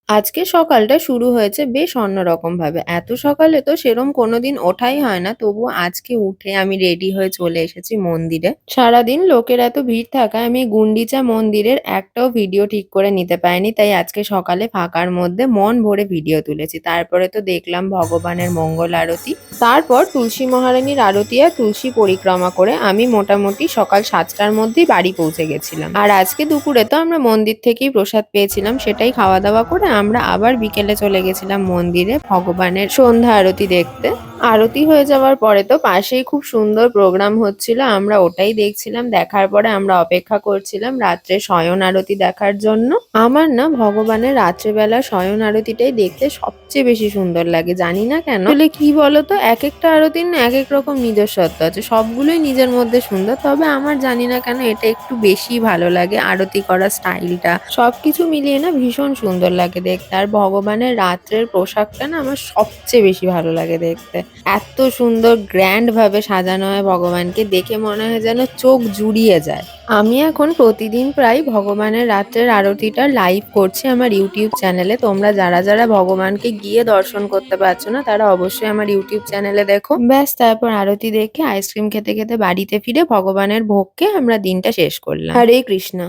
আজকে সকালটা শুরু হয়েছে বেশ অন্যরকম ভাবে। এত সকালে তো সেরম কোনোদিন ওঠাই হয় না। তবুও আজকে উঠে আমি রেডি হয়ে চলে এসেছি মন্দিরে। সারাদিন লোকের এত ভিড় থাকায় আমি গুন্ডিচা মন্দিরের একটাও ভিডিও ঠিক করে নিতে পারিনি। তাই আজকে সকালে ফাঁকার মধ্যে মন ভরে ভিডিও তুলেছি। তারপরে তো দেখলাম ভগবানের মঙ্গল আরতি। তারপর তুলসী মহারানীর আরতি আর তুলসী পরিক্রমা করে আমি মোটামুটি সকাল ৭টার মধ্যেই বাড়ি পৌঁছে গেছিলাম। আর আজকে দুপুরে তো আমরা মন্দির থেকেই প্রসাদ পেয়েছিলাম, সেটাই খাওয়া দাওয়া করে আমরা আবার বিকেলে চলে গেছিলাম মন্দিরে ভগবানের সন্ধ্যা আরতি দেখতে। আরতি হয়ে যাওয়ার পরে তো পাশেই খুব সুন্দর প্রোগ্রাম হচ্ছিল, আমরা ওটাই দেখছিলাম। দেখার পরে আমরা অপেক্ষা করছিলাম রাত্রে শয়ন আরতি দেখার জন্য। আমার না ভগবানের রাত্রেবেলা শয়ন আরতিটাই দেখতে সবচেয়ে বেশি সুন্দর লাগে, জানি না কেন। আসলে কি বলতো, এক একটা আরতির না এক এক রকম নিজস্বত্ব আছে, সবগুলোই নিজের মধ্যে সুন্দর। তবে আমার জানি না কেন এটা একটু বেশি ভালো লাগে, আরতি করার স্টাইলটা সবকিছু মিলিয়ে না ভীষণ সুন্দর লাগে দেখতে। আর ভগবানের রাত্রের পোশাকটা না আমার সবচেয়ে বেশি ভালো লাগে দেখতে। এত সুন্দর গ্র্যান্ড ভাবে সাজানো হয় ভগবানকে, দেখে মনে হয় যেন চোখ জুড়িয়ে যায়। আমি এখন প্রতিদিন প্রায় ভগবানের রাত্রের আরতিটা লাইভ করছি আমার ইউটিউব চ্যানেলে। তোমরা যারা যারা ভগবানকে গিয়ে দর্শন করতে পারছো না তারা অবশ্যই আমার ইউটিউব চ্যানেলে দেখো। ব্যাস, তারপর আরতি দেখে আইসক্রিম খেতে খেতে বাড়িতে ফিরে ভগবানের ভোগকে আমরা দিনটা শেষ করলাম। হরে কৃষ্ণা।